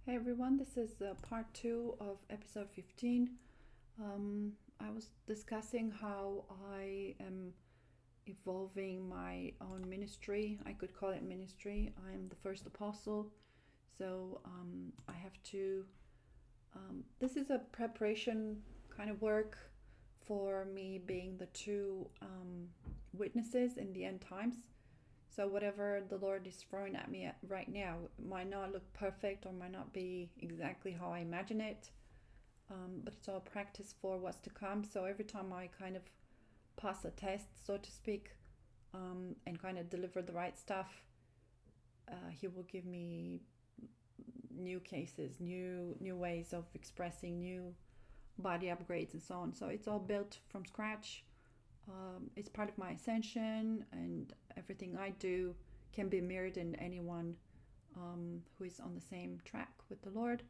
Hey everyone, this is part 2 of episode 15. I was discussing how I am evolving my own ministry. I could call it ministry. I am the first apostle, so I have to. This is a preparation kind of work for me being the true witnesses in the end times. So whatever the Lord is throwing at me right now might not look perfect or might not be exactly how I imagine it, but it's all practice for what's to come. So every time I kind of pass a test, so to speak, and kind of deliver the right stuff, He will give me new cases, new ways of expressing, new body upgrades, and so on. So it's all built from scratch. It's part of my ascension, and everything I do can be mirrored in anyone who is on the same track with the Lord.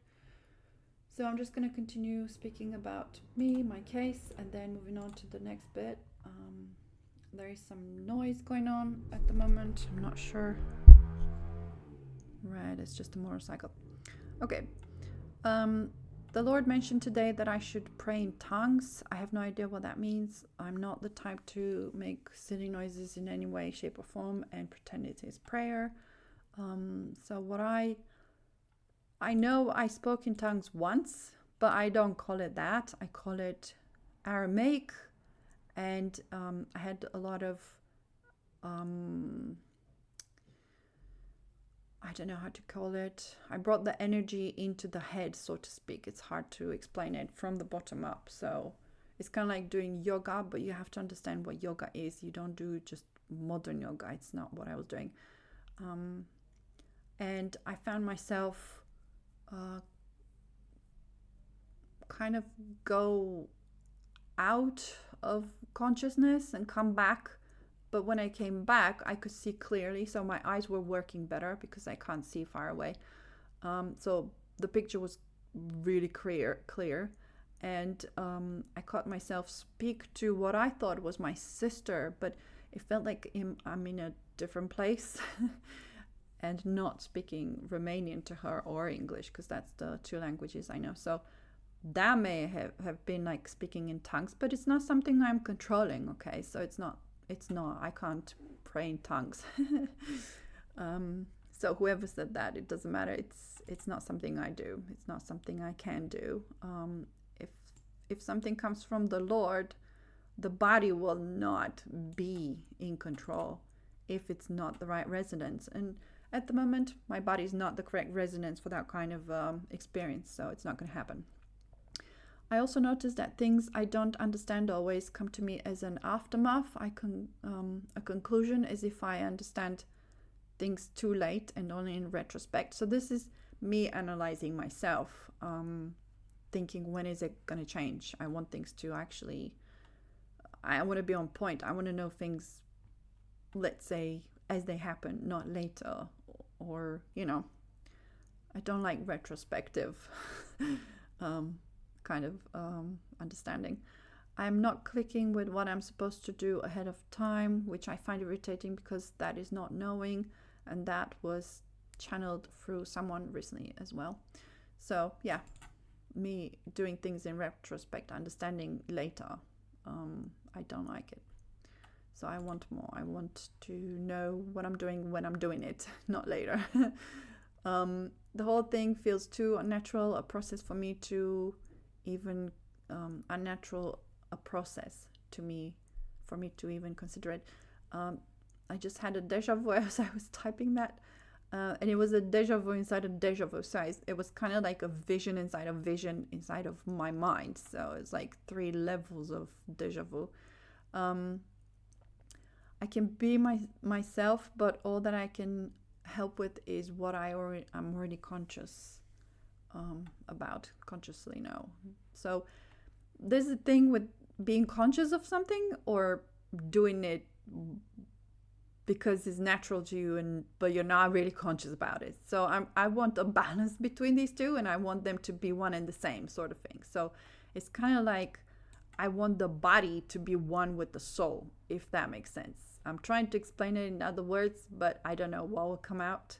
So I'm just going to continue speaking about me, my case, and then moving on to the next bit. There is some noise going on at the moment. I'm not sure. Right, it's just a motorcycle. Okay. The Lord mentioned today that I should pray in tongues. I have no idea what that means. I'm not the type to make silly noises in any way, shape, or form and pretend it is prayer. So what I know I spoke in tongues once, but I don't call it that. I call it Aramaic, and I had a lot of I don't know how to call it. I brought the energy into the head, so to speak. It's hard to explain it from the bottom up. So it's kind of like doing yoga, but you have to understand what yoga is. You don't do just modern yoga. It's not what I was doing. And I found myself kind of go out of consciousness and come back. But when I came back, I could see clearly. So my eyes were working better because I can't see far away. So the picture was really clear. And I caught myself speak to what I thought was my sister, but it felt like I'm in a different place and not speaking Romanian to her or English, because that's the two languages I know. So that may have been like speaking in tongues, but it's not something I'm controlling, okay? So it's not, I can't pray in tongues. So whoever said that, it doesn't matter. It's not something I do. It's not something I can do. If something comes from the Lord, the body will not be in control if it's not the right resonance. And at the moment, my body is not the correct resonance for that kind of experience, so it's not going to happen. I also noticed that things I don't understand always come to me as an aftermath. A conclusion as if I understand things too late and only in retrospect. So this is me analyzing myself, thinking, when is it going to change? I want things to actually, I want to be on point. I want to know things, let's say, as they happen, not later. Or, I don't like retrospective kind of understanding. I'm not clicking with what I'm supposed to do ahead of time, which I find irritating because that is not knowing, and that was channeled through someone recently as well. So yeah, me doing things in retrospect, understanding later, I don't like it. So I want more. I want to know what I'm doing when I'm doing it, not later. The whole thing feels too unnatural, a process for me to even unnatural a process to me, for me to even consider it. I just had a deja vu as I was typing that, and it was a deja vu inside a deja vu. So it was kind of like a vision inside of my mind. So it's like 3 levels of deja vu. I can be myself, but all that I can help with is what I'm already conscious about, consciously know. So there's a thing with being conscious of something or doing it because it's natural to you, but you're not really conscious about it. So I want a balance between these two, and I want them to be one and the same sort of thing. So it's kind of like I want the body to be one with the soul, if that makes sense. I'm trying to explain it in other words, but I don't know what will come out.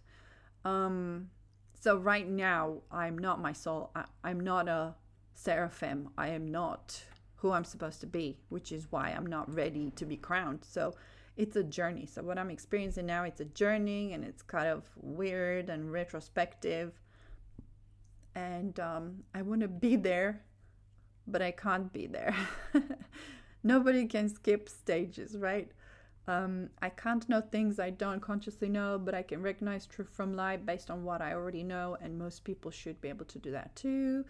So right now, I'm not my soul. I'm not a seraphim. I am not who I'm supposed to be, which is why I'm not ready to be crowned. So it's a journey. So what I'm experiencing now, it's a journey, and it's kind of weird and retrospective. And I want to be there, but I can't be there. Nobody can skip stages, right? I can't know things I don't consciously know, but I can recognize truth from lie based on what I already know, and most people should be able to do that too.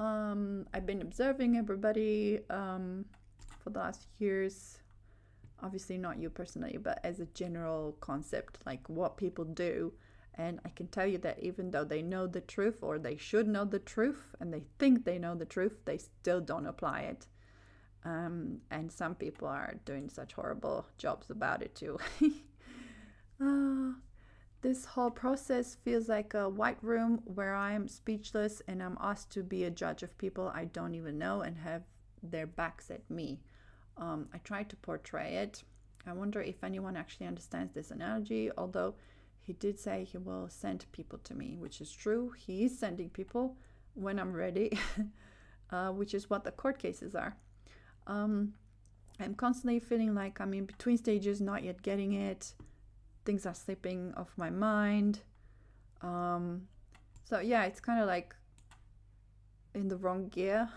I've been observing everybody for the last years, obviously not you personally, but as a general concept, like what people do. And I can tell you that even though they know the truth, or they should know the truth, and they think they know the truth, they still don't apply it. And some people are doing such horrible jobs about it too. This whole process feels like a white room where I am speechless and I'm asked to be a judge of people I don't even know and have their backs at me. I tried to portray it. I wonder if anyone actually understands this analogy, although he did say he will send people to me, which is true. He is sending people when I'm ready, which is what the court cases are. I'm constantly feeling like I'm in between stages, not yet getting it. Things are slipping off my mind. So yeah, it's kind of like in the wrong gear,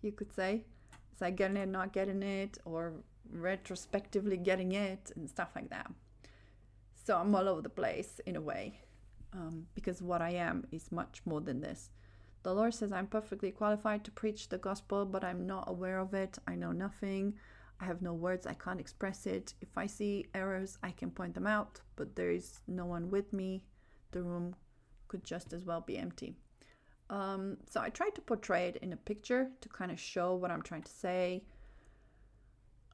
you could say. It's like getting it, not getting it, or retrospectively getting it, and stuff like that. So I'm all over the place in a way, because what I am is much more than this. The Lord says I'm perfectly qualified to preach the gospel, but I'm not aware of it. I know nothing. I have no words. I can't express it. If I see errors, I can point them out, but there is no one with me. The room could just as well be empty. So I tried to portray it in a picture to kind of show what I'm trying to say.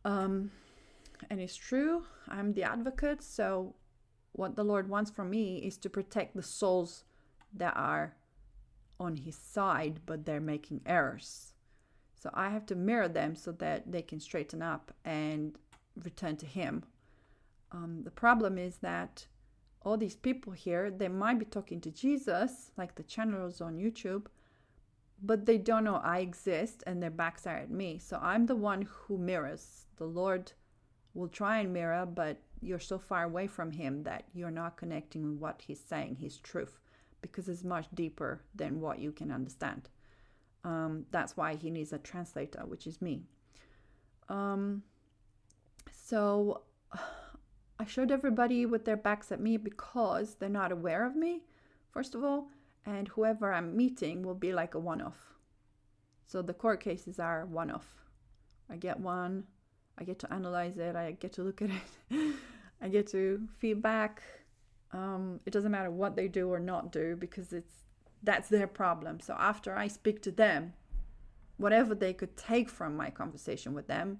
And it's true. I'm the advocate. So what the Lord wants from me is to protect the souls that are on his side, but they're making errors. So I have to mirror them so that they can straighten up and return to him. The problem is that all these people here, they might be talking to Jesus, like the channels on YouTube, but they don't know I exist and their backs are at me. So I'm the one who mirrors. The Lord will try and mirror, but you're so far away from him that you're not connecting with what he's saying, his truth, because it's much deeper than what you can understand. That's why he needs a translator, which is me. So I showed everybody with their backs at me because they're not aware of me, first of all, and whoever I'm meeting will be like a one-off. So the court cases are one-off. I get one, I get to analyze it, I get to look at it, I get to feedback. It doesn't matter what they do or not do, because that's their problem. So after I speak to them, whatever they could take from my conversation with them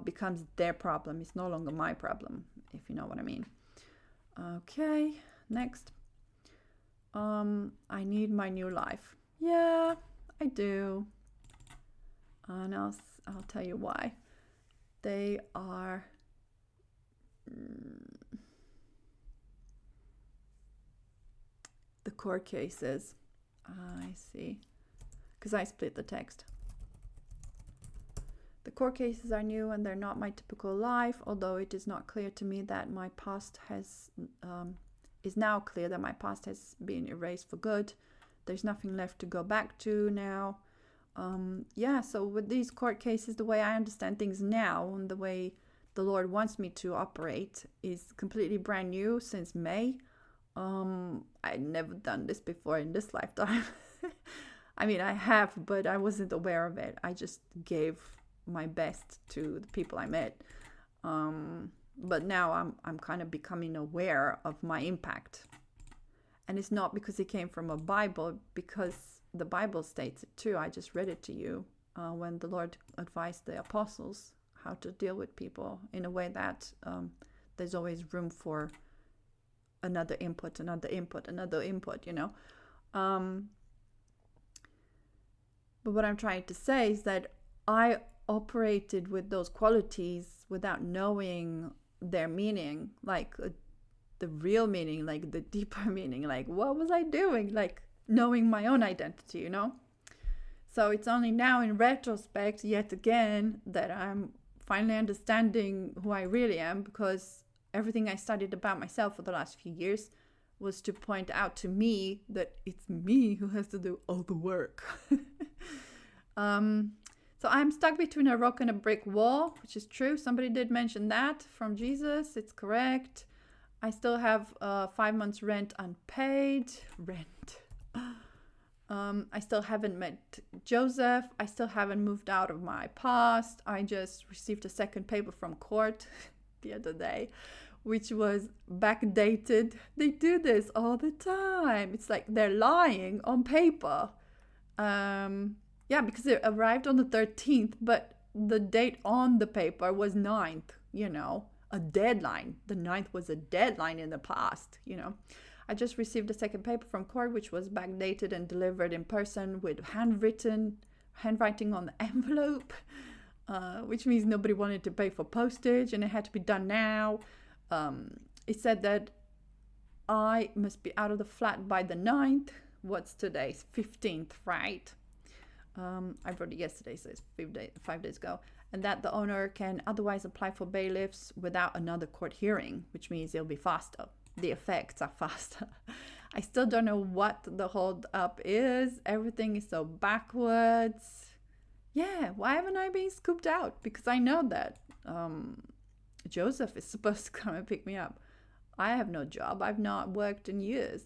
becomes their problem. It's no longer my problem, if you know what I mean. Okay, next. I need my new life. Yeah, I do. And I'll tell you why. They are... the court cases. I see. Because I split the text. The court cases are new and they're not my typical life, although it is not clear to me that my past is now clear that my past has been erased for good. There's nothing left to go back to now. So with these court cases, the way I understand things now and the way the Lord wants me to operate is completely brand new since May. I'd never done this before in this lifetime. I mean, I have, but I wasn't aware of it. I just gave my best to the people I met. But now I'm kind of becoming aware of my impact. And it's not because it came from a Bible, because the Bible states it too. I just read it to you when the Lord advised the apostles how to deal with people in a way that there's always room for another input, you know. But what I'm trying to say is that I operated with those qualities without knowing their meaning. Like the real meaning, like the deeper meaning, like what was I doing, like knowing my own identity, you know? So it's only now in retrospect, yet again, that I'm finally understanding who I really am, because everything I studied about myself for the last few years was to point out to me that it's me who has to do all the work. So I'm stuck between a rock and a brick wall, which is true. Somebody did mention that from Jesus. It's correct. I still have 5 months rent unpaid. Rent. I still haven't met Joseph. I still haven't moved out of my past. I just received a second paper from court the other day, which was backdated. They do this all the time. It's like they're lying on paper. Yeah, because it arrived on the 13th, but the date on the paper was 9th, you know, a deadline. The 9th was a deadline in the past, you know. I just received a second paper from court, which was backdated and delivered in person with handwriting on the envelope, which means nobody wanted to pay for postage and it had to be done now. It said that I must be out of the flat by the 9th. What's today's 15th, right? I wrote it yesterday, so it's 5 days ago. And that the owner can otherwise apply for bailiffs without another court hearing, which means it'll be faster. The effects are faster. I still don't know what the hold up is. Everything is so backwards. Yeah, why haven't I been scooped out? Because I know that Joseph is supposed to come and pick me up. I have no job. I've not worked in years.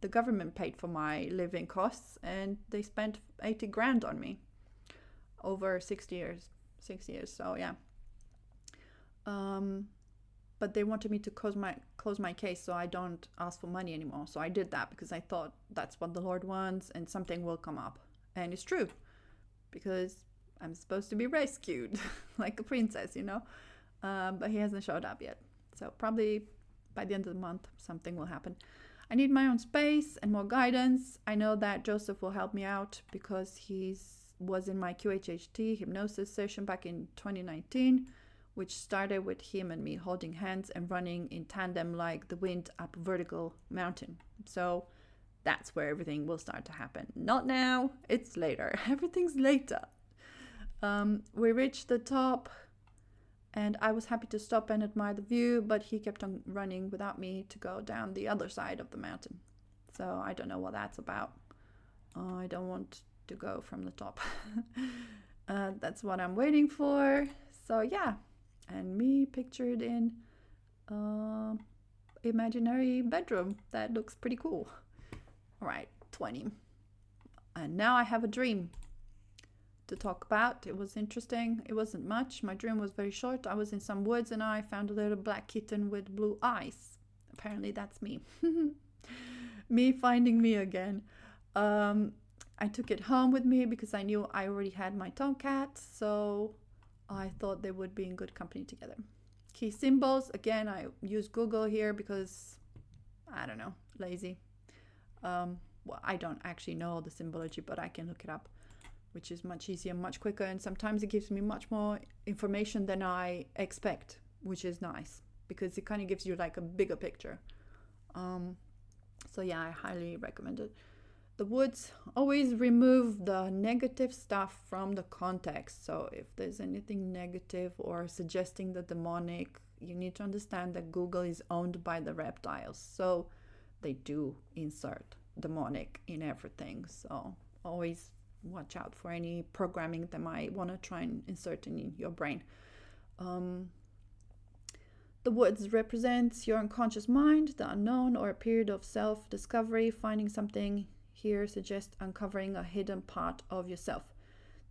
The government paid for my living costs and they spent 80 grand on me over 6 years. So yeah. But they wanted me to close my case so I don't ask for money anymore. So I did that because I thought that's what the Lord wants and something will come up. And it's true, because I'm supposed to be rescued like a princess, you know. But he hasn't showed up yet. So probably by the end of the month, something will happen. I need my own space and more guidance. I know that Joseph will help me out because he was in my QHHT hypnosis session back in 2019, which started with him and me holding hands and running in tandem like the wind up a vertical mountain. So that's where everything will start to happen. Not now, it's later. Everything's later. We reached the top and I was happy to stop and admire the view, but he kept on running without me to go down the other side of the mountain. So I don't know what that's about. I don't want to go from the top. That's what I'm waiting for. So yeah, and me pictured in imaginary bedroom that looks pretty cool. All right, 20. And now I have a dream to talk about. It was interesting. It wasn't much. My dream was very short. I was in some woods and I found a little black kitten with blue eyes. Apparently that's me. Me finding me again. I took it home with me because I knew I already had my tomcat, so I thought they would be in good company together. Key symbols. Again, I use Google here because, I don't know, lazy. Well, I don't actually know the symbology, but I can look it up, which is much easier, much quicker, and sometimes it gives me much more information than I expect, which is nice because it kind of gives you like a bigger picture. So yeah, I highly recommend it. The woods, always remove the negative stuff from the context. So if there's anything negative or suggesting the demonic, you need to understand that Google is owned by the reptiles. So they do insert demonic in everything. So always watch out for any programming that might want to try and insert in your brain. The woods represents your unconscious mind, the unknown, or a period of self-discovery. Finding something here suggests uncovering a hidden part of yourself.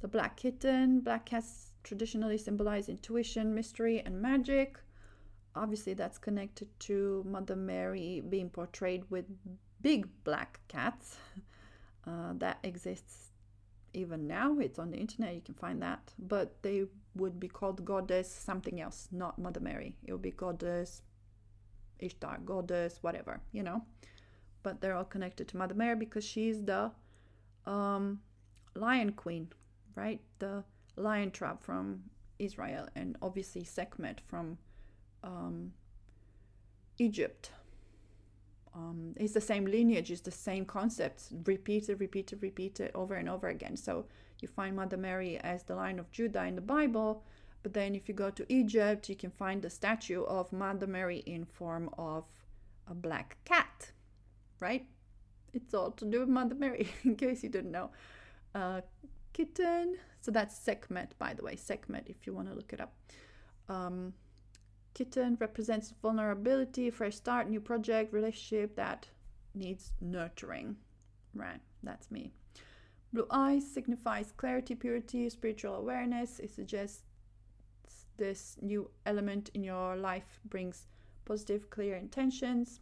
The black kitten. Black cats traditionally symbolize intuition, mystery, and magic. Obviously, that's connected to Mother Mary being portrayed with big black cats. That exists even now. It's on the internet, you can find that. But they would be called goddess something else, not Mother Mary. It would be goddess Ishtar, goddess whatever, you know. But they're all connected to Mother Mary because she's the lion queen, right? The lion tribe from Israel, and obviously Sekhmet from Egypt. It's the same lineage, it's the same concepts, repeated over and over again. So you find Mother Mary as the Lion of Judah in the Bible, but then if you go to Egypt, you can find the statue of Mother Mary in form of a black cat, right? It's all to do with Mother Mary, in case you didn't know. Kitten, so that's Sekhmet, by the way, Sekhmet, if you want to look it up. Kitten represents vulnerability, fresh start, new project, relationship that needs nurturing. Right, that's me. Blue eyes signifies clarity, purity, spiritual awareness. It suggests this new element in your life brings positive, clear intentions.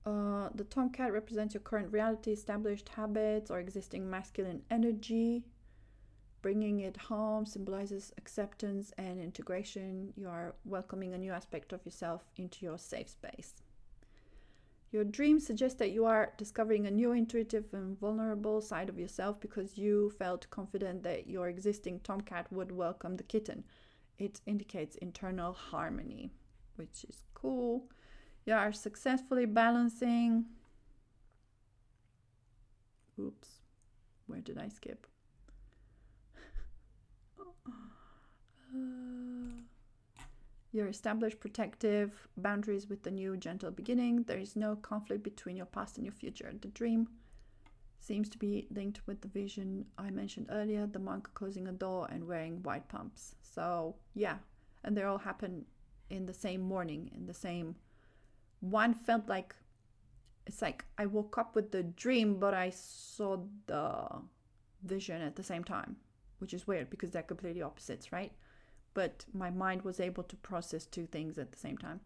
The tomcat represents your current reality, established habits, or existing masculine energy. Bringing it home symbolizes acceptance and integration. You are welcoming a new aspect of yourself into your safe space. Your dreams suggest that you are discovering a new intuitive and vulnerable side of yourself because you felt confident that your existing tomcat would welcome the kitten. It indicates internal harmony, which is cool. You are successfully balancing. Oops, where did I skip? Your established protective boundaries with the new gentle beginning. There is no conflict between your past and your future. The dream seems to be linked with the vision I mentioned earlier, the monk closing a door and wearing white pumps. So yeah, and they all happen in the same morning, in the same one. Felt like it's like I woke up with the dream, but I saw the vision at the same time, which is weird because they're completely opposites, right? But my mind was able to process two things at the same time,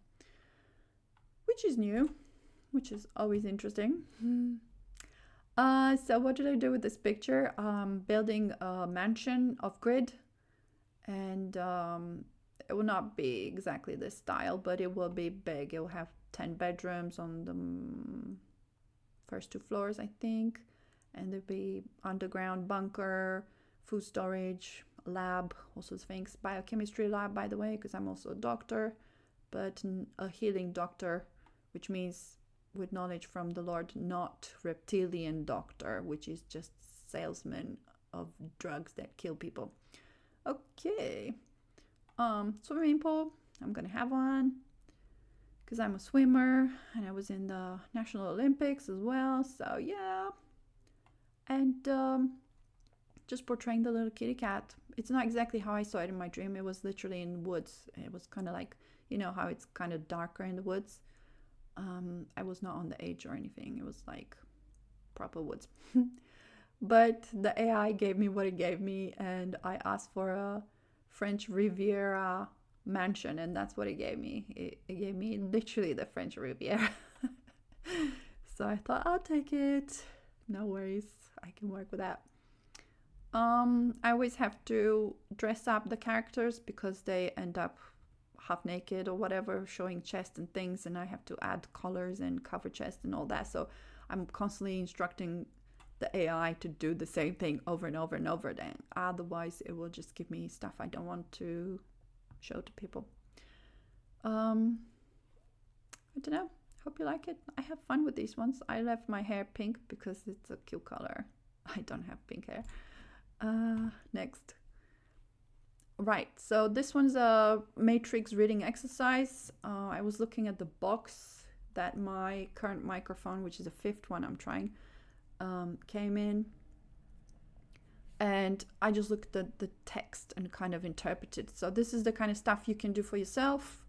which is new, which is always interesting. So what did I do with this picture? Building a mansion of grid, and it will not be exactly this style, but it will be big. It will have 10 bedrooms on the first 2 floors, I think, and there'll be underground bunker, food storage, lab, all sorts of things. Biochemistry lab, by the way, because I'm also a doctor, but a healing doctor, which means with knowledge from the Lord, not reptilian doctor, which is just salesman of drugs that kill people. Okay. Swimming pool. I'm gonna have one because I'm a swimmer and I was in the National Olympics as well. So yeah. And just portraying the little kitty cat. It's not exactly how I saw it in my dream. It was literally in woods. It was kind of like, you know how it's kind of darker in the woods. I was not on the edge or anything. It was like proper woods. But the AI gave me what it gave me, and I asked for a French Riviera mansion, and that's what it gave me. It gave me literally the French Riviera. So I thought, I'll take it. No worries. I can work with that. I always have to dress up the characters because they end up half naked or whatever, showing chest and things, and I have to add colors and cover chest and all that. So I'm constantly instructing the AI to do the same thing over and over and over again. Otherwise, it will just give me stuff I don't want to show to people. I don't know. Hope you like it. I have fun with these ones. I left my hair pink because it's a cute color. I don't have pink hair. Next. Right, so this one's a matrix reading exercise. I was looking at the box that my current microphone, which is the 5th one I'm trying, came in. And I just looked at the text and kind of interpreted. So this is the kind of stuff you can do for yourself.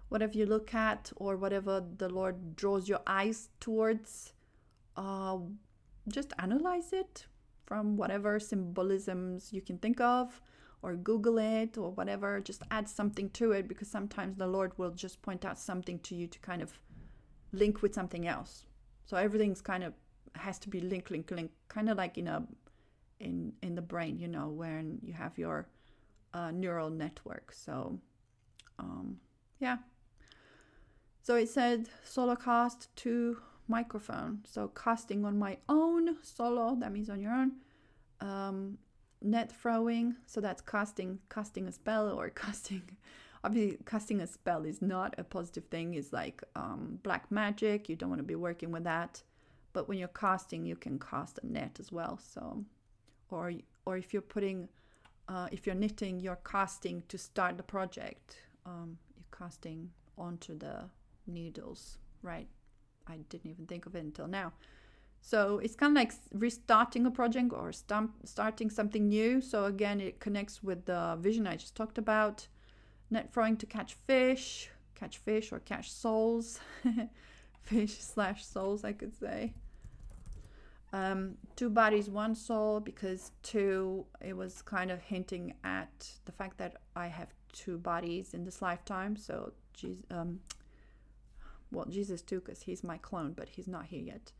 Whatever you look at or whatever the Lord draws your eyes towards, just analyze it from whatever symbolisms you can think of, or Google it or whatever. Just add something to it, because sometimes the Lord will just point out something to you to kind of link with something else. So everything's kind of has to be link, kind of like in the brain, you know, when you have your neural network. So yeah. So it said solo cast to microphone. So casting on my own, solo, that means on your own. Net throwing, so that's casting a spell or casting obviously casting a spell is not a positive thing. It's like black magic. You don't want to be working with that. But when you're casting, you can cast a net as well. So, or if you're if you're knitting, you're casting to start the project. You're casting onto the needles, right? I didn't even think of it until now. So it's kind of like restarting a project or starting something new. So again, it connects with the vision I just talked about. Net throwing to catch fish or catch souls. Fish/souls, I could say. 2 bodies, 1 soul, because 2, it was kind of hinting at the fact that I have 2 bodies in this lifetime. So Jesus too, because he's my clone, but he's not here yet.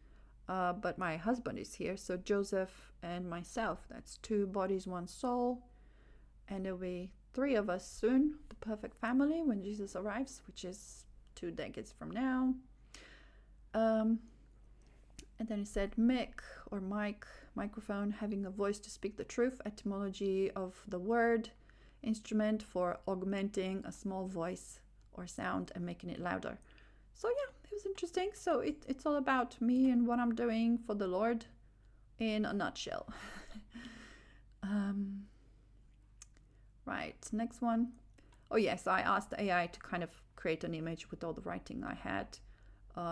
But my husband is here, so Joseph and myself, that's 2 bodies, 1 soul. And there'll be 3 of us soon, the perfect family, when Jesus arrives, which is 2 decades from now. And then it said mic or mic, microphone, having a voice to speak the truth, etymology of the word, instrument for augmenting a small voice or sound and making it louder. So yeah, it was interesting. So it's all about me and what I'm doing for the Lord in a nutshell. Right, next one. Oh yes, I asked AI to kind of create an image with all the writing I had.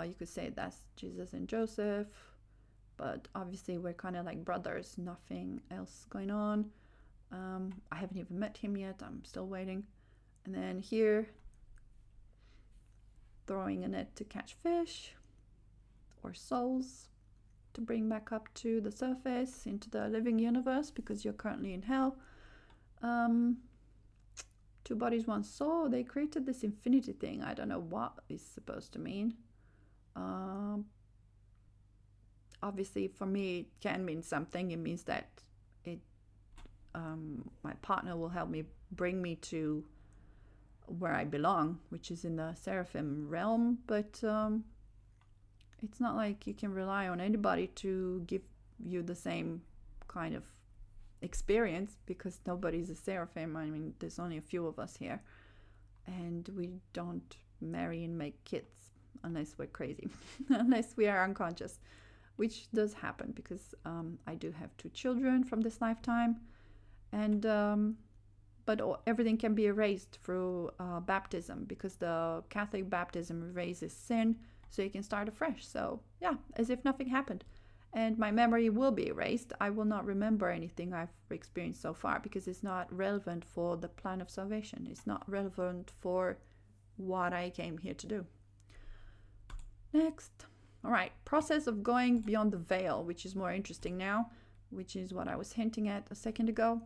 You could say that's Jesus and Joseph, but obviously we're kind of like brothers, nothing else going on. I haven't even met him yet, I'm still waiting. And then here, throwing a net to catch fish or souls to bring back up to the surface into the living universe because you're currently in hell. 2 bodies, 1 soul. They created this infinity thing. I don't know what it's supposed to mean. Obviously for me it can mean something. It means that my partner will help me bring me to where I belong, which is in the Seraphim realm, but it's not like you can rely on anybody to give you the same kind of experience, because nobody's a Seraphim. I mean, there's only a few of us here, and we don't marry and make kids unless we're crazy, unless we are unconscious, which does happen because I do have 2 children from this lifetime, and but everything can be erased through baptism, because the Catholic baptism erases sin, so you can start afresh. So yeah, as if nothing happened. And my memory will be erased. I will not remember anything I've experienced so far because it's not relevant for the plan of salvation. It's not relevant for what I came here to do. Next. All right. Process of going beyond the veil, which is more interesting now, which is what I was hinting at a second ago.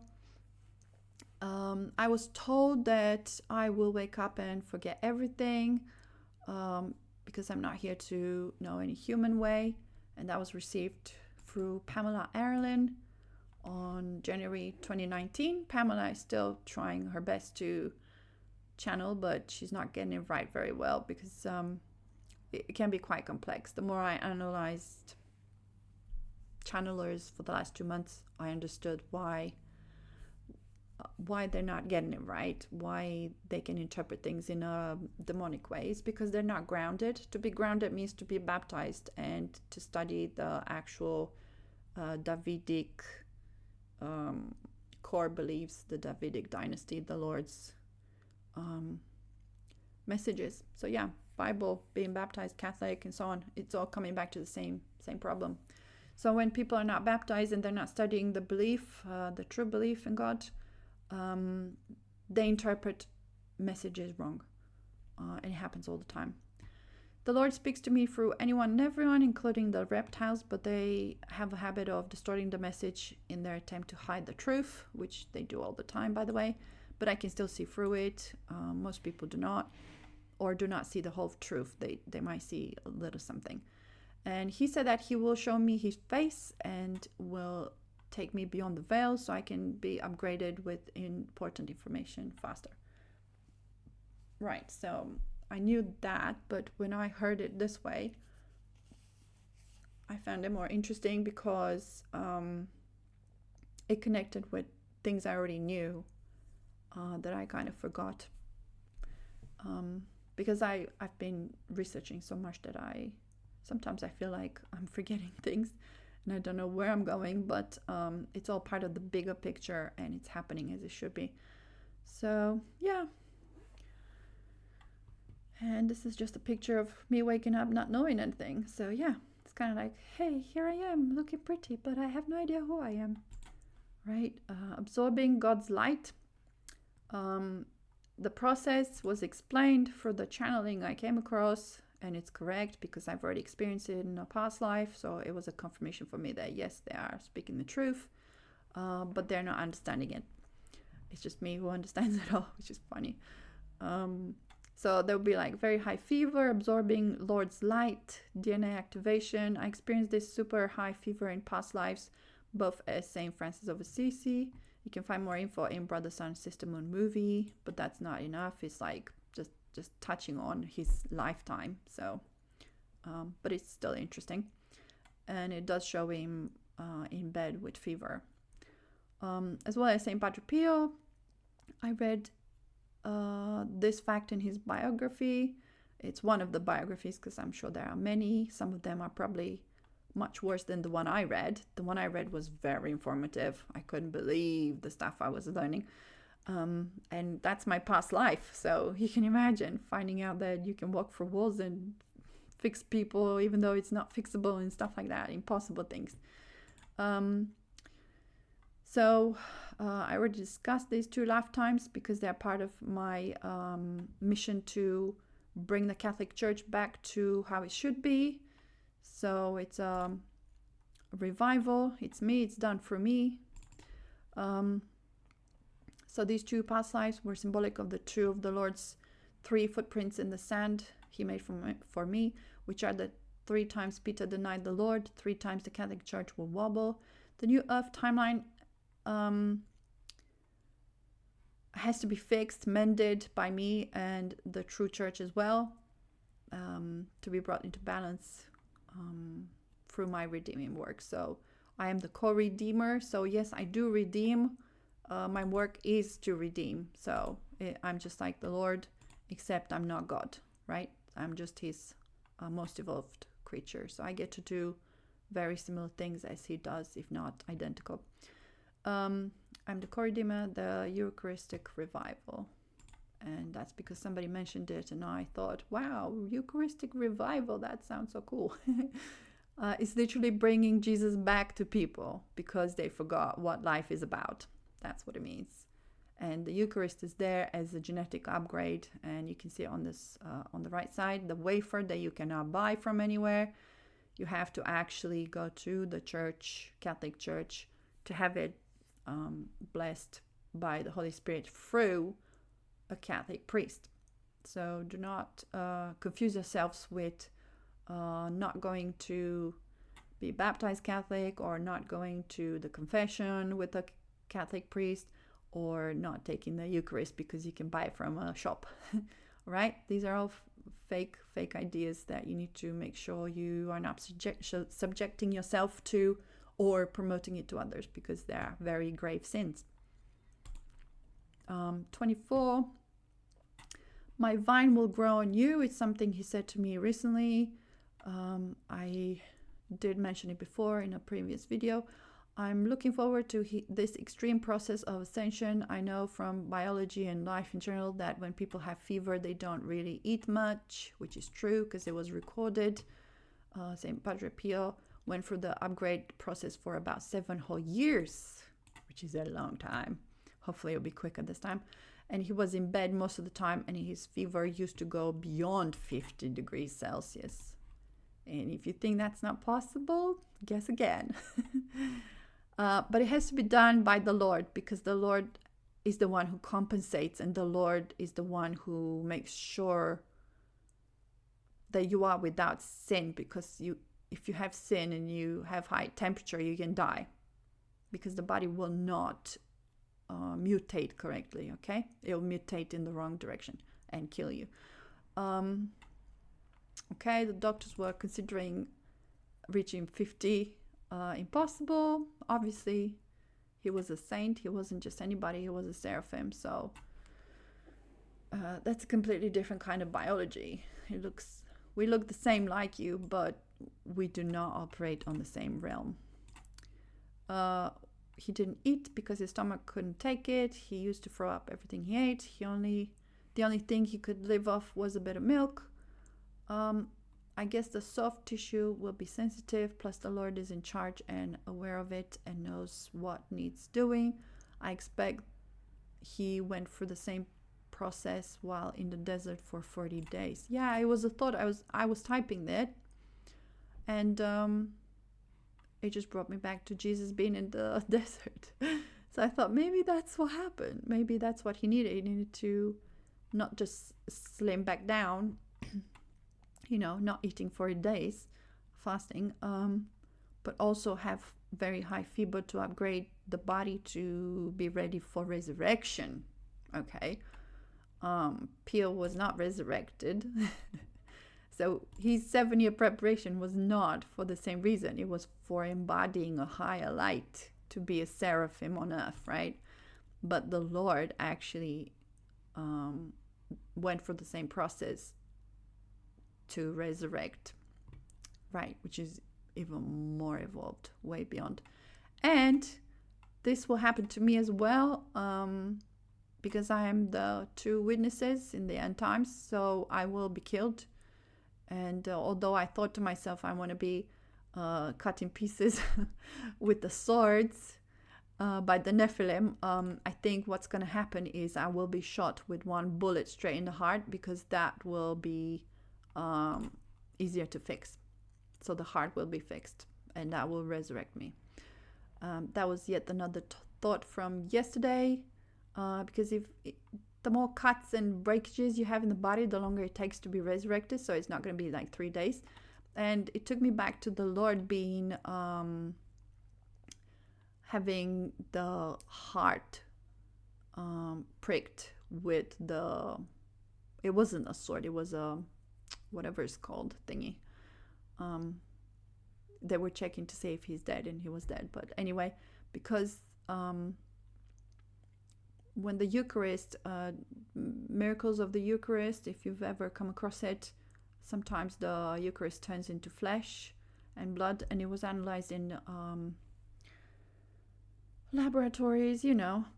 I was told that I will wake up and forget everything because I'm not here to know any human way. And that was received through Pamela Ireland on January 2019. Pamela is still trying her best to channel, but she's not getting it right very well because it can be quite complex. The more I analyzed channelers for the last 2 months, I understood why they're not getting it right, why they can interpret things in demonic ways, because they're not grounded. To be grounded means to be baptized and to study the actual Davidic core beliefs, the Davidic dynasty, the Lord's messages. So yeah, Bible, being baptized, Catholic, and so on, it's all coming back to the same problem. So when people are not baptized and they're not studying the belief, the true belief in God, they interpret messages wrong, and it happens all the time. The Lord speaks to me through anyone and everyone, including the reptiles, but they have a habit of distorting the message in their attempt to hide the truth, which they do all the time, by the way, but I can still see through it. Most people do not, or do not see the whole truth. They might see a little something. And he said that he will show me his face and will take me beyond the veil so I can be upgraded with important information faster. Right, so I knew that, but when I heard it this way, I found it more interesting because it connected with things I already knew that I kind of forgot because I've been researching so much that sometimes I feel like I'm forgetting things and I don't know where I'm going, but it's all part of the bigger picture and it's happening as it should be. So yeah. And this is just a picture of me waking up not knowing anything. So yeah, it's kind of like, hey, here I am looking pretty, but I have no idea who I am. Right? Absorbing God's light. The process was explained for the channeling I came across, and it's correct because I've already experienced it in a past life. So it was a confirmation for me that yes, they are speaking the truth, but they're not understanding it. It's just me who understands it all, which is funny. So there will be like very high fever, absorbing Lord's light, DNA activation. I experienced this super high fever in past lives, both as Saint Francis of Assisi. You can find more info in Brother Sun Sister Moon movie, but that's not enough. It's like just touching on his lifetime. So, but it's still interesting, and it does show him in bed with fever, as well as Saint Padre Pio. I read this fact in his biography. It's one of the biographies because I'm sure there are many. Some of them are probably much worse than the one I read. The one I read was very informative. I couldn't believe the stuff I was learning. And that's my past life. So you can imagine finding out that you can walk through walls and fix people, even though it's not fixable and stuff like that, impossible things. So I already discussed these 2 lifetimes because they're part of my mission to bring the Catholic Church back to how it should be. So it's a revival. It's me. It's done for me. So these 2 past lives were symbolic of the 2 of the Lord's 3 footprints in the sand he made for me, which are the 3 times Peter denied the Lord, 3 times the Catholic Church will wobble. The new Earth timeline has to be fixed, mended by me and the true church as well, to be brought into balance through my redeeming work. So I am the co-redeemer. So yes, I do redeem. My work is to redeem. So I'm just like the Lord, except I'm not God, right? I'm just his most evolved creature. So I get to do very similar things as he does, if not identical. I'm the co-redeemer, the Eucharistic revival. And that's because somebody mentioned it and I thought, wow, Eucharistic revival, that sounds so cool. It's literally bringing Jesus back to people because they forgot what life is about. That's what it means. And the Eucharist is there as a genetic upgrade, and you can see it on this on the right side, the wafer that you cannot buy from anywhere. You have to actually go to the church, Catholic Church, to have it blessed by the Holy Spirit through a Catholic priest. So do not confuse yourselves with not going to be baptized Catholic, or not going to the confession with a Catholic priest, or not taking the Eucharist because you can buy it from a shop. Right? These are all fake ideas that you need to make sure you are not subjecting yourself to or promoting it to others, because they are very grave sins. 24. My vine will grow on you. It's something he said to me recently. I did mention it before in a previous video. I'm looking forward to this extreme process of ascension. I know from biology and life in general that when people have fever, they don't really eat much, which is true because it was recorded. Saint Padre Pio went through the upgrade process for about 7 whole years, which is a long time. Hopefully it'll be quicker this time. And he was in bed most of the time, and his fever used to go beyond 50 degrees Celsius. And if you think that's not possible, guess again. But it has to be done by the Lord, because the Lord is the one who compensates, and the Lord is the one who makes sure that you are without sin, because if you have sin and you have high temperature, you can die, because the body will not mutate correctly, okay? It will mutate in the wrong direction and kill you. Okay, the doctors were considering reaching 50. Impossible. Obviously, he was a saint. He wasn't just anybody. He was a seraphim. So that's a completely different kind of biology. We look the same like you, but we do not operate on the same realm. He didn't eat because his stomach couldn't take it. He used to throw up everything he ate. The only thing he could live off was a bit of milk. I guess the soft tissue will be sensitive, plus the Lord is in charge and aware of it and knows what needs doing. I expect he went through the same process while in the desert for 40 days. Yeah, it was a thought. I was typing that, and it just brought me back to Jesus being in the desert. So I thought maybe that's what happened. Maybe that's what he needed. He needed to not just slim back down, not eating for days, fasting, but also have very high fever to upgrade the body to be ready for resurrection. Okay. Peel was not resurrected. So his 7-year preparation was not for the same reason. It was for embodying a higher light, to be a seraphim on earth, right? But the Lord actually went through the same process to resurrect, right? Which is even more evolved, way beyond. And this will happen to me as well, because I am the two witnesses in the end times, so I will be killed. And although I thought to myself, I want to be cut in pieces with the swords by the Nephilim, I think what's going to happen is I will be shot with one bullet straight in the heart, because that will be easier to fix. So the heart will be fixed, and that will resurrect me. That was yet another thought from yesterday, because the more cuts and breakages you have in the body, the longer it takes to be resurrected. So it's not going to be like 3 days. And it took me back to the Lord being, having the heart pricked with it wasn't a sword, it was a, whatever it's called, thingy. They were checking to see if he's dead, and he was dead. But anyway, because when the Eucharist, miracles of the Eucharist, if you've ever come across it, sometimes the Eucharist turns into flesh and blood, and it was analyzed in laboratories,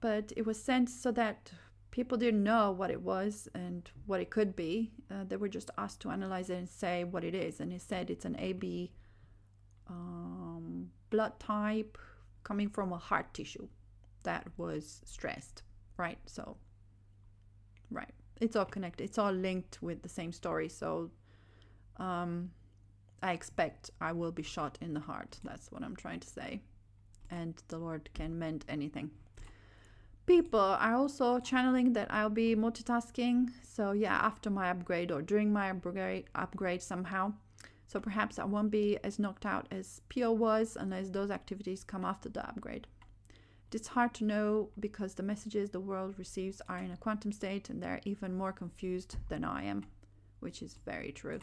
but it was sent so that people didn't know what it was and what it could be. They were just asked to analyze it and say what it is, and it said it's an AB blood type coming from a heart tissue that was stressed. Right, so, right, it's all connected, it's all linked with the same story. So I expect I will be shot in the heart. That's what I'm trying to say. And the Lord can mend anything. People are also channeling that I'll be multitasking. So yeah, after my upgrade or during my upgrade somehow. So perhaps I won't be as knocked out as Pio was, unless those activities come after the upgrade. It's hard to know, because the messages the world receives are in a quantum state, and they're even more confused than I am, which is very true.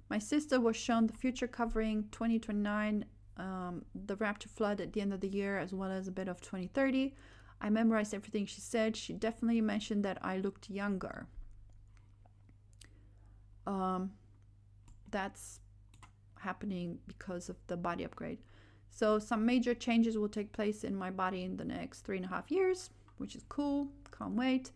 My sister was shown the future covering 2029, the rapture flood at the end of the year, as well as a bit of 2030. I memorized everything she said. She definitely mentioned that I looked younger. That's happening because of the body upgrade. So some major changes will take place in my body in the next 3.5 years, which is cool. Can't wait.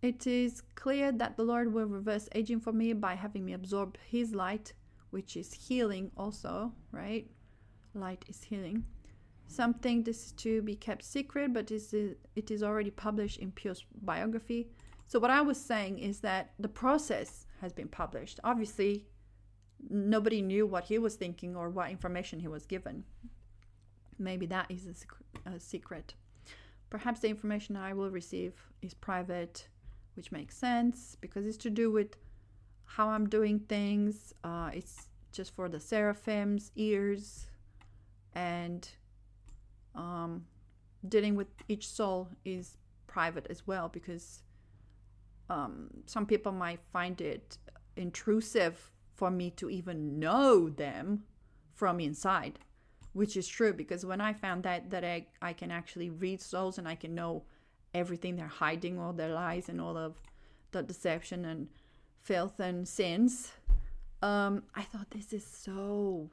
It is clear that the Lord will reverse aging for me by having me absorb his light, which is healing also, right? Light is healing. Some think this is to be kept secret, but it is already published in Pio's biography. So what I was saying is that the process has been published. Obviously, nobody knew what he was thinking or what information he was given. Maybe that is a secret. Perhaps the information I will receive is private, which makes sense, because it's to do with how I'm doing things. It's just for the seraphims, ears, and dealing with each soul is private as well, because some people might find it intrusive for me to even know them from inside, which is true, because when I found that I can actually read souls and I can know everything they're hiding, all their lies and all of the deception and filth and sins. I thought this is so,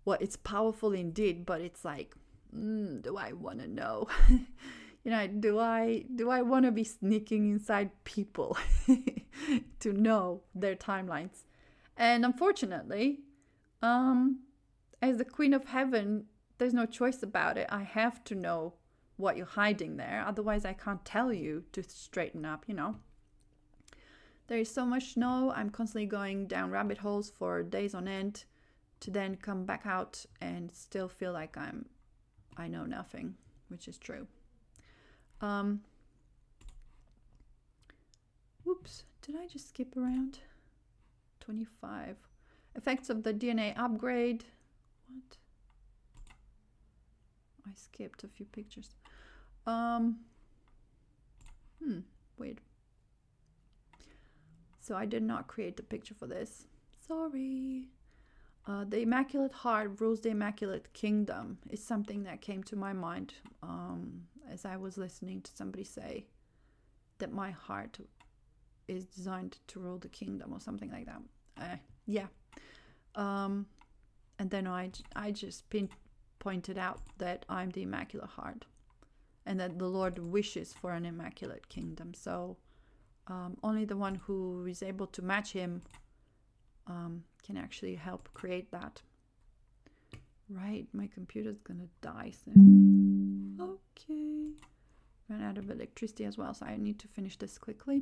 well, it's powerful indeed, but it's like, do I want to know? Do I want to be sneaking inside people to know their timelines? And unfortunately, as the Queen of Heaven, there's no choice about it. I have to know what you're hiding there. Otherwise, I can't tell you to straighten up, There is so much to know. I'm constantly going down rabbit holes for days on end to then come back out and still feel like I know nothing, which is true. Whoops, did I just skip around? 25. Effects of the DNA upgrade. What? I skipped a few pictures. Wait. So I did not create the picture for this. Sorry. The Immaculate Heart rules the Immaculate Kingdom is something that came to my mind as I was listening to somebody say that my heart is designed to rule the kingdom or something like that. Yeah. And then I just pointed out that I'm the Immaculate Heart and that the Lord wishes for an Immaculate Kingdom. So only the one who is able to match him can actually help create that. Right, my computer's gonna die soon. Okay. Ran out of electricity as well, so I need to finish this quickly.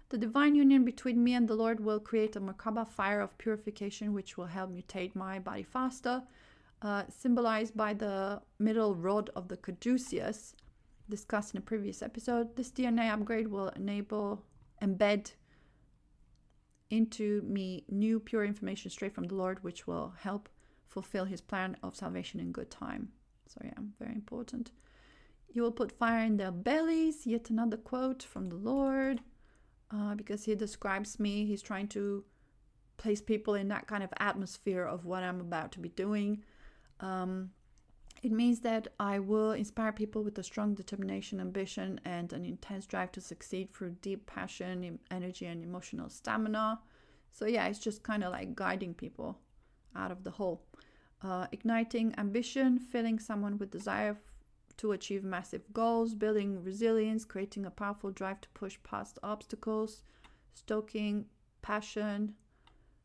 The divine union between me and the Lord will create a Merkaba fire of purification, which will help mutate my body faster. Symbolized by the middle rod of the CADUCEUS, discussed in a previous episode. This DNA upgrade will embed into me new pure information straight from the Lord, which will help fulfill his plan of salvation in good time. So yeah, very important. You will put fire in their bellies. Yet another quote from the Lord, because he describes me. He's trying to place people in that kind of atmosphere of what I'm about to be doing. It means that I will inspire people with a strong determination, ambition, and an intense drive to succeed through deep passion, energy, and emotional stamina. So yeah, it's just kind of like guiding people out of the hole. Igniting ambition, filling someone with desire to achieve massive goals, building resilience, creating a powerful drive to push past obstacles, stoking passion,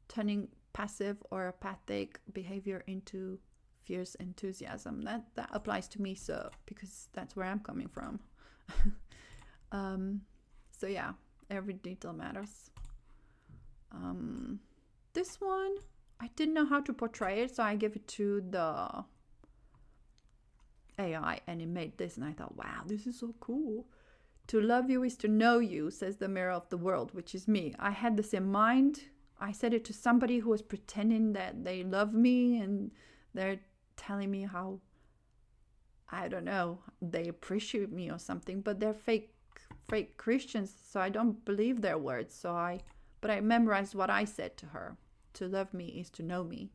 turning passive or apathic behavior into fierce enthusiasm. That applies to me, so because that's where I'm coming from. So yeah, every detail matters. This one, I didn't know how to portray it, so I gave it to the AI and it made this, and I thought, wow, this is so cool. To love you is to know you, says the mirror of the world, which is me. I had this in mind. I said it to somebody who was pretending that they love me and they're telling me how, I don't know, they appreciate me or something, but they're fake Christians, so I don't believe their words. But I memorized what I said to her. To love me is to know me.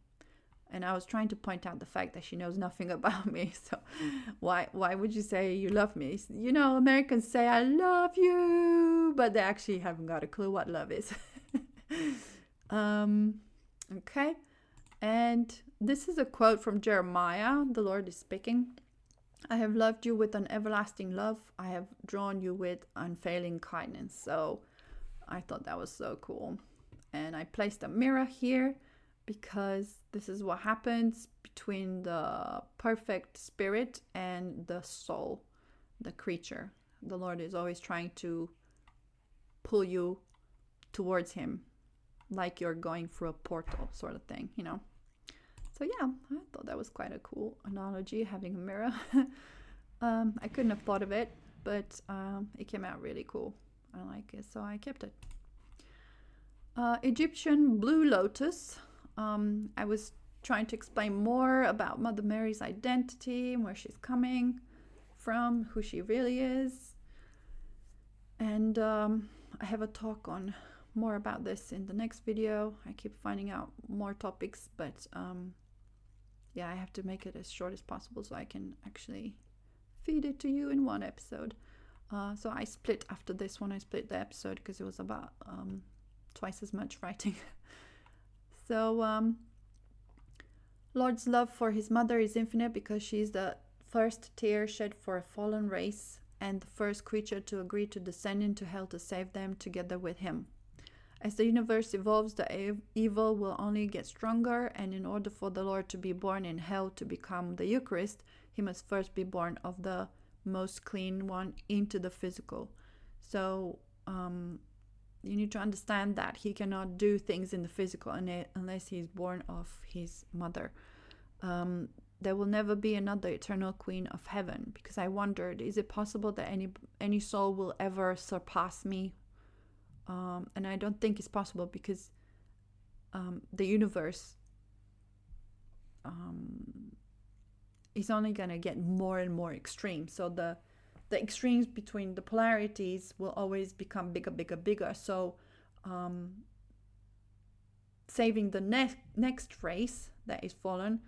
And I was trying to point out the fact that she knows nothing about me. So why would you say you love me? Americans say I love you, but they actually haven't got a clue what love is. Okay. And this is a quote from Jeremiah. The Lord is speaking. I have loved you with an everlasting love. I have drawn you with unfailing kindness. So I thought that was so cool. And I placed a mirror here because this is what happens between the perfect spirit and the soul, the creature. The Lord is always trying to pull you towards him, like you're going through a portal sort of thing, So yeah, I thought that was quite a cool analogy, having a mirror. I couldn't have thought of it, but it came out really cool. I like it, so I kept it. Egyptian blue lotus. I was trying to explain more about Mother Mary's identity, where she's coming from, who she really is. And I have a talk on more about this in the next video. I keep finding out more topics, but yeah, I have to make it as short as possible so I can actually feed it to you in one episode. So I split after this one. I split the episode because it was about twice as much writing. So Lord's love for his mother is infinite because she is the first tear shed for a fallen race and the first creature to agree to descend into hell to save them together with him. As the universe evolves, the evil will only get stronger, and in order for the Lord to be born in hell to become the Eucharist, he must first be born of the most clean one into the physical. So you need to understand that he cannot do things in the physical unless he is born of his mother. There will never be another eternal queen of heaven, because I wondered, is it possible that any soul will ever surpass me? And I don't think it's possible, because the universe is only going to get more and more extreme. So the extremes between the polarities will always become bigger. So saving the next race that is fallen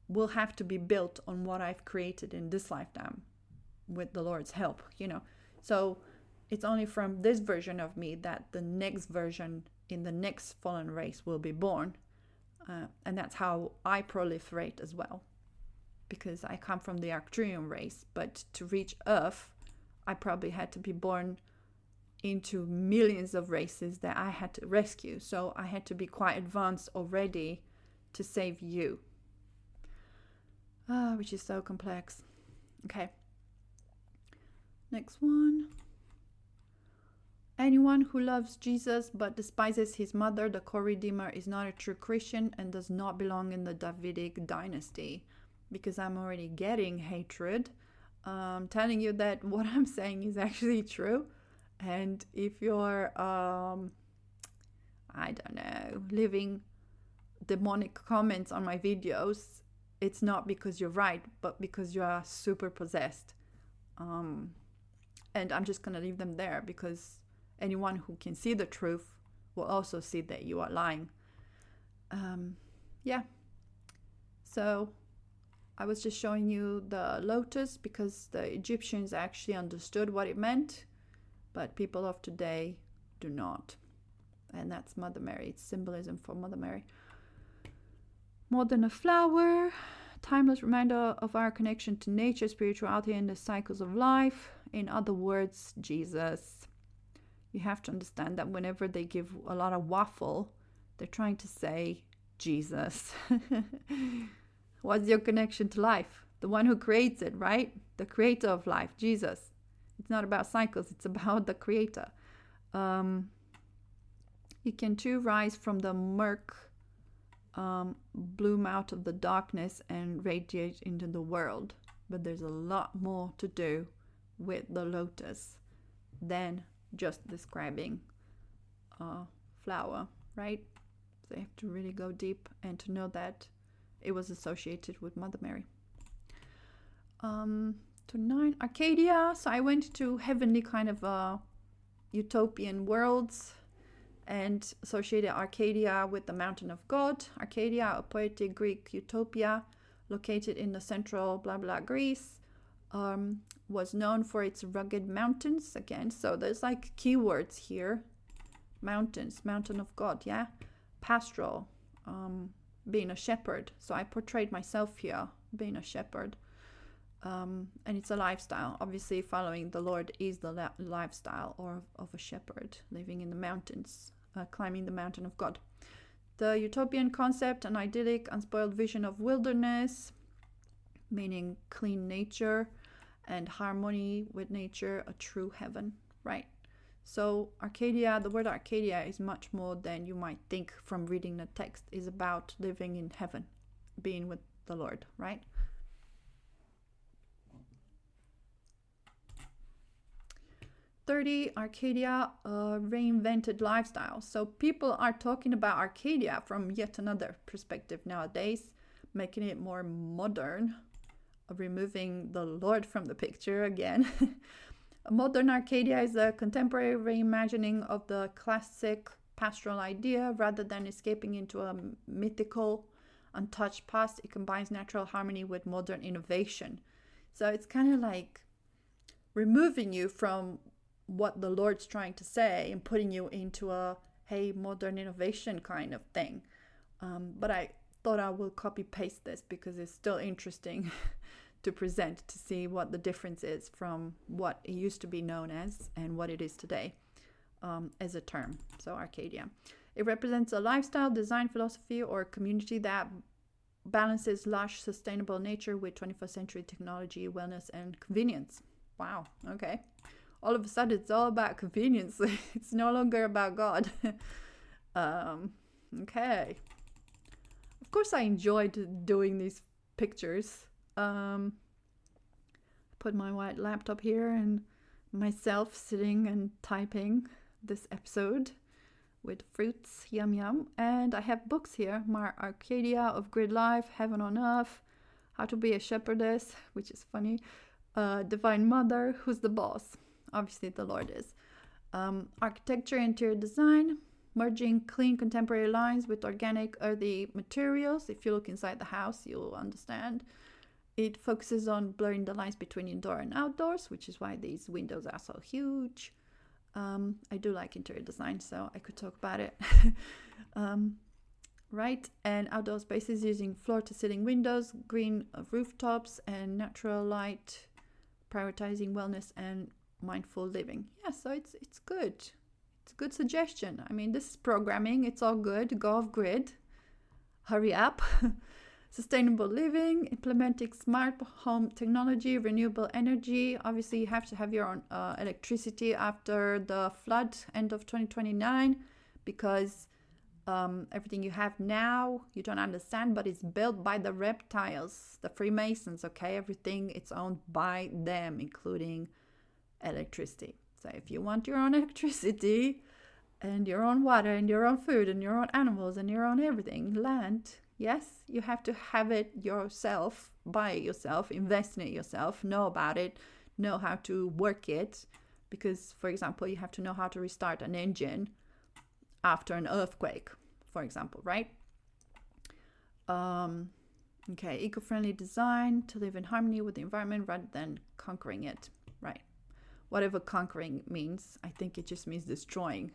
will have to be built on what I've created in this lifetime with the Lord's help, So it's only from this version of me that the next version in the next fallen race will be born. And that's how I proliferate as well, because I come from the Arcturian race. But to reach Earth, I probably had to be born into millions of races that I had to rescue. So I had to be quite advanced already to save you. Which is so complex. Okay. Next one. Anyone who loves Jesus but despises his mother, the co-redeemer, is not a true Christian and does not belong in the Davidic dynasty. Because I'm already getting hatred. Telling you that what I'm saying is actually true. And if you're, leaving demonic comments on my videos, it's not because you're right, but because you are super possessed. And I'm just going to leave them there, because anyone who can see the truth will also see that you are lying. So I was just showing you the lotus because the Egyptians actually understood what it meant, but people of today do not. And that's Mother Mary. It's symbolism for Mother Mary. More than a flower, timeless reminder of our connection to nature, spirituality, and the cycles of life. In other words, Jesus. You have to understand that whenever they give a lot of waffle, they're trying to say Jesus. What's your connection to life? The one who creates it, right? The creator of life, Jesus. It's not about cycles, it's about the creator. You can too rise from the murk, bloom out of the darkness and radiate into the world. But there's a lot more to do with the lotus than just describing a flower, right? So you have to really go deep and to know that it was associated with Mother Mary. To 9, Arcadia. So I went to heavenly kind of utopian worlds and associated Arcadia with the mountain of God. Arcadia, a poetic Greek utopia located in the central Greece, was known for its rugged mountains. Again, so there's like keywords here. Mountains, mountain of God, yeah. Pastoral, being a shepherd. So I portrayed myself here, being a shepherd. And it's a lifestyle. Obviously, following the Lord is the lifestyle of a shepherd, living in the mountains, climbing the mountain of God. The utopian concept, an idyllic, unspoiled vision of wilderness, meaning clean nature and harmony with nature, a true heaven, right? So Arcadia, the word Arcadia is much more than you might think from reading the text. Is about living in heaven, being with the Lord, right? Arcadia, reinvented lifestyle. So people are talking about Arcadia from yet another perspective nowadays, making it more modern, removing the Lord from the picture again. A modern Arcadia is a contemporary reimagining of the classic pastoral idea. Rather than escaping into a mythical, untouched past, it combines natural harmony with modern innovation. So it's kind of like removing you from what the Lord's trying to say and putting you into a, hey, modern innovation kind of thing. But I thought I will copy paste this because it's still interesting to present, to see what the difference is from what it used to be known as and what it is today as a term. So Arcadia. It represents a lifestyle, design philosophy, or community that balances lush, sustainable nature with 21st century technology, wellness, and convenience. Wow, okay. All of a sudden, it's all about convenience. It's no longer about God. Okay. Of course, I enjoyed doing these pictures. Put my white laptop here and myself sitting and typing this episode with fruits, yum yum. And I have books here, my Arcadia, of Grid Life, Heaven on Earth, How to Be a Shepherdess, which is funny, Divine Mother, Who's the Boss? Obviously the Lord is. Architecture, Interior Design, merging clean contemporary lines with organic earthy materials. If you look inside the house, you'll understand. It focuses on blurring the lines between indoor and outdoors, which is why these windows are so huge. I do like interior design, so I could talk about it. Right, and outdoor spaces using floor-to-ceiling windows, green rooftops, and natural light, prioritizing wellness and mindful living. Yeah, so it's good. It's a good suggestion. I mean, this is programming. It's all good. Go off grid. Hurry up. Sustainable living, implementing smart home technology, renewable energy. Obviously, you have to have your own electricity after the flood, end of 2029, because everything you have now, you don't understand, but it's built by the reptiles, the Freemasons, okay? Everything, it's owned by them, including electricity. So if you want your own electricity and your own water and your own food and your own animals and your own everything, land, yes, you have to have it yourself, buy it yourself, invest in it yourself, know about it, know how to work it. Because, for example, you have to know how to restart an engine after an earthquake, for example, right? Okay, eco-friendly design, to live in harmony with the environment rather than conquering it, right? Whatever conquering means, I think it just means destroying.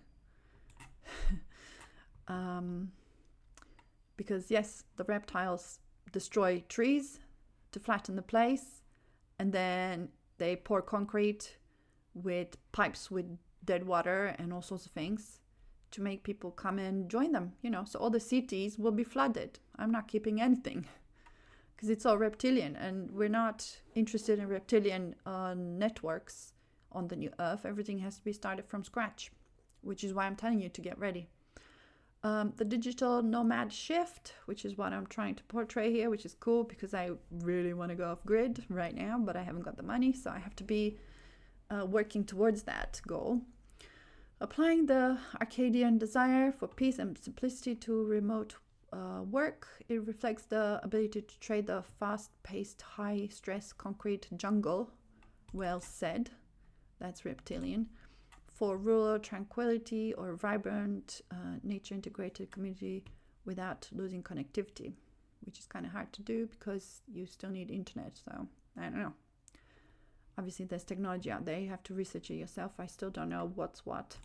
Because yes, the reptiles destroy trees to flatten the place, and then they pour concrete with pipes with dead water and all sorts of things to make people come and join them, you know. So all the cities will be flooded. I'm not keeping anything because it's all reptilian, and we're not interested in reptilian networks on the new earth. Everything has to be started from scratch, which is why I'm telling you to get ready. The digital nomad shift, which is what I'm trying to portray here, which is cool because I really want to go off grid right now, but I haven't got the money, so I have to be working towards that goal. Applying the Arcadian desire for peace and simplicity to remote work, it reflects the ability to trade the fast-paced, high-stress concrete jungle, well said, that's reptilian, for rural tranquility or vibrant nature-integrated community without losing connectivity, which is kind of hard to do because you still need internet. So I don't know. Obviously, there's technology out there. You have to research it yourself. I still don't know what's what.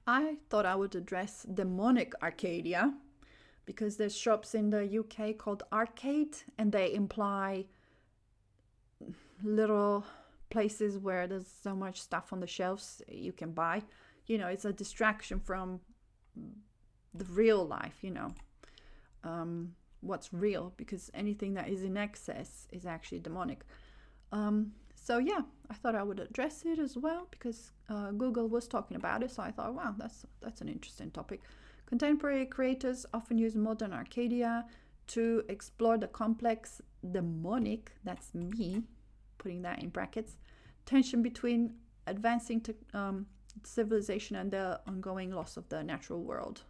I thought I would address demonic Arcadia because there's shops in the UK called Arcade, and they imply little places where there's so much stuff on the shelves you can buy. You know, it's a distraction from the real life, you know, what's real, because anything that is in excess is actually demonic. So yeah, I thought I would address it as well because Google was talking about it, so I thought, wow, that's an interesting topic. Contemporary creators often use modern Arcadia to explore the complex demonic, that's me putting that in brackets, tension between advancing civilization and the ongoing loss of the natural world,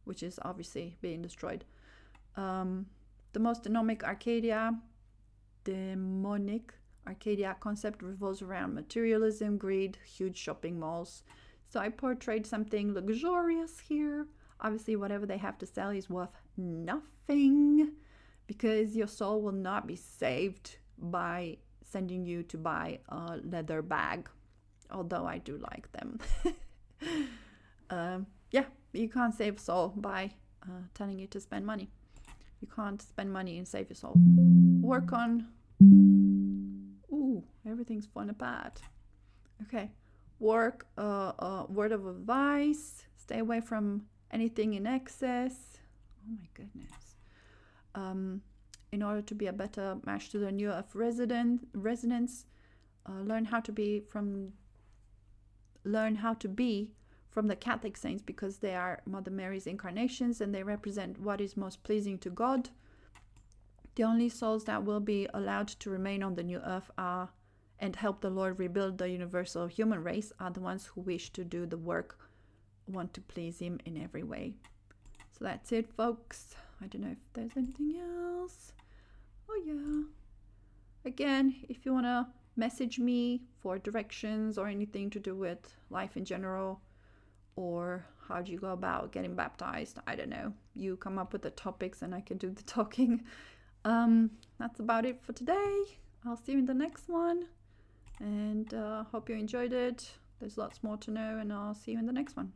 which is obviously being destroyed. The most demonic Arcadia concept revolves around materialism, greed, huge shopping malls. So I portrayed something luxurious here. Obviously, whatever they have to sell is worth nothing because your soul will not be saved by sending you to buy a leather bag, although I do like them. Yeah, you can't save a soul by telling you to spend money. You can't spend money and save your soul. Work on... Ooh, everything's fun and bad. Okay. Work, word of advice. Stay away from anything in excess. Oh my goodness. In order to be a better match to the new Earth residents, learn how to be from the Catholic saints, because they are Mother Mary's incarnations and they represent what is most pleasing to God. The only souls that will be allowed to remain on the new Earth and help the Lord rebuild the universal human race are the ones who wish to do the work, want to please Him in every way. So that's it, folks. I don't know if there's anything else. Oh yeah. Again, if you want to message me for directions or anything to do with life in general, or how do you go about getting baptized, I don't know. You come up with the topics and I can do the talking. That's about it for today. I'll see you in the next one. And hope you enjoyed it. There's lots more to know, and I'll see you in the next one.